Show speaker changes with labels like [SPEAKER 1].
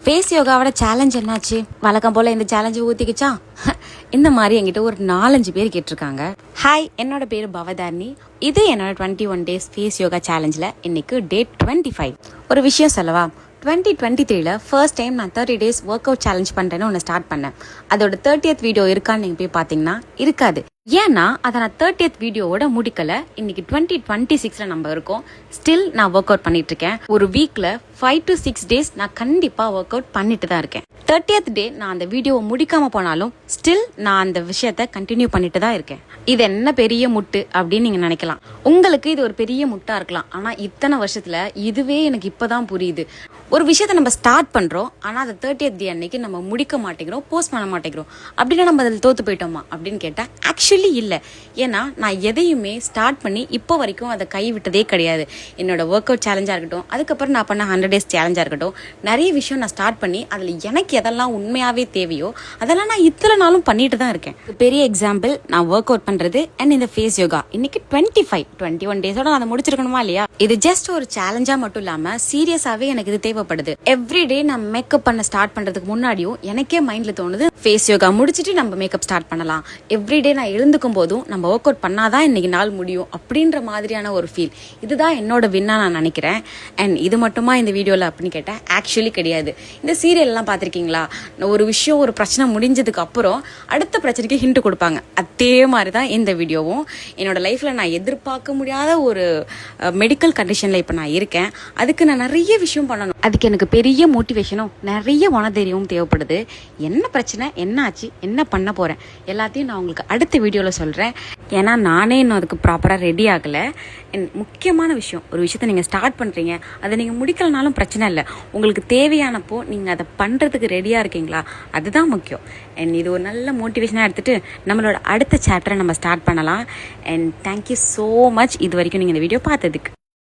[SPEAKER 1] Face யோகாவோட challenge என்னாச்சு? வழக்கம் போல இந்த சேலஞ்சு ஊத்திக்கிச்சா? இந்த மாதிரி என்கிட்ட ஒரு 4-5 பேர் கேட்டிருக்காங்க. ஹாய், என்னோட பேரு பவதாரணி. இது என்னோட 21 days ஃபேஸ் யோகா சேலஞ்சில் இன்னைக்கு டே 25. ஒரு விஷயம் சொல்லவா? 2023ல ஃபர்ஸ்ட் டைம் நான் 30 days ஒர்க் அவுட் சேலஞ்ச் பண்ணுறேன்னு ஒன்று ஸ்டார்ட் பண்ணேன். அதோட 30th வீடியோ இருக்கான்னு நீங்கள் போய் பார்த்தீங்கன்னா இருக்காது. ஏன்னா அதை நான் 30th வீடியோவோட முடிக்கல. இன்னைக்கு 2026ல நம்ம இருக்கோம். ஸ்டில் நான் ஒர்க் அவுட் பண்ணிட்டு இருக்கேன். ஒரு வீக்ல 5 to 6 days நான் கண்டிப்பா ஒர்க் அவுட் பண்ணிட்டு தான் இருக்கேன். 30th day நான் அந்த வீடியோவை முடிக்காம போனாலும் ஸ்டில் நான் அந்த விஷயத்த கண்டினியூ பண்ணிட்டு தான் இருக்கேன். இது என்ன பெரிய முட்டு அப்படின்னு நீங்க நினைக்கலாம். உங்களுக்கு இது ஒரு பெரிய முட்டா இருக்கலாம். ஆனா இத்தனை வருஷத்துல இதுவே எனக்கு இப்பதான் புரியுது. ஒரு விஷயத்த நம்ம ஸ்டார்ட் பண்றோம், ஆனா அதை 30th day அன்னைக்கு நம்ம முடிக்க மாட்டேங்கிறோம், போஸ்ட் பண்ண மாட்டேங்கிறோம். அப்படின்னா நம்ம அதில் தோத்து போயிட்டோமா அப்படின்னு கேட்டா ஆக்சுவலி இல்லை. ஏன்னா நான் எதையுமே ஸ்டார்ட் பண்ணி இப்போ வரைக்கும் அதை கைவிட்டதே கிடையாது. என்னோட ஒர்க் அவுட் சேலஞ்சாக இருக்கட்டும், அதுக்கப்புறம் நான் பண்ண 100 days சேலஞ்சாக இருக்கட்டும், நிறைய விஷயம் நான் ஸ்டார்ட் பண்ணி அதில் எனக்கு எதெல்லாம் உண்மையாகவே தேவையோ அதெல்லாம் நான் இத்தனை நாளும் பண்ணிட்டு தான் இருக்கேன். பெரிய எக்ஸாம்பிள் நான் ஒர்க் அவுட் பண்ணுறது அண்ட் இந்த ஃபேஸ் யோகா. இன்னைக்கு 21 டேஸோட நான் அதை முடிச்சிருக்கணுமா இல்லையா? இது ஜஸ்ட் ஒரு சேலஞ்சாக மட்டும் இல்லாமல் சீரியஸாகவே எனக்கு இது தேவைப்படுது. எவ்ரிடே நான் மேக்கப் பண்ண ஸ்டார்ட் பண்ணுறதுக்கு முன்னாடியும் எனக்கே மைண்டில் தோணுது ஃபேஸ் யோகா முடிச்சுட்டு நம்ம மேக்கப் ஸ்டார்ட் பண்ணலாம். எவ்ரிடே நான் எழுந்துக்கும் போதும் நம்ம ஒர்க் அவுட் பண்ணாதான் இன்னைக்கு நாள் முடியும் அப்படின்ற மாதிரியான ஒரு ஃபீல். இதுதான் என்னோட வின்னா நான் நினைக்கிறேன். அண்ட் இது மட்டுமா இந்த வீடியோவில் அப்படின்னு கேட்டால் ஆக்சுவலி கிடையாது. இந்த சீரியல்லாம் பார்த்துருக்கீங்களா? ஒரு விஷயம் ஒரு பிரச்சனை முடிஞ்சதுக்கு அப்புறம் அடுத்த பிரச்சனைக்கு ஹிண்ட் கொடுப்பாங்க. அதே மாதிரி தான் இந்த வீடியோவும். என்னோட லைஃப்பில் நான் எதிர்பார்க்க முடியாத ஒரு மெடிக்கல் கண்டிஷனில் இப்போ நான் இருக்கேன். அதுக்கு நான் நிறைய விஷயம் பண்ணணும். அதுக்கு எனக்கு பெரிய மோட்டிவேஷனும் நிறைய மனதைரியமும் தேவைப்படுது. என்ன பிரச்சனை, என்ன ஆச்சு, என்ன பண்ண போகிறேன் எல்லாத்தையும் நான் உங்களுக்கு அடுத்த வீடியோவில் சொல்கிறேன். ஏன்னா நானே இன்னும் அதுக்கு ப்ராப்பராக ரெடி ஆகலை. முக்கியமான விஷயம், ஒரு விஷயத்தை நீங்கள் ஸ்டார்ட் பண்ணுறீங்க, அதை நீங்கள் முடிக்கலனாலும் பிரச்சனை இல்லை. உங்களுக்கு தேவையானப்போ நீங்கள் அதை பண்ணுறதுக்கு ரெடியாக இருக்கீங்களா, அதுதான் முக்கியம். அண்ட் இது ஒரு நல்ல மோட்டிவேஷனாக எடுத்துகிட்டு நம்மளோட அடுத்த சாப்டரை நம்ம ஸ்டார்ட் பண்ணலாம். அண்ட் தேங்க்யூ ஸோ மச் இது வரைக்கும் நீங்கள் இந்த வீடியோ பார்த்ததுக்கு.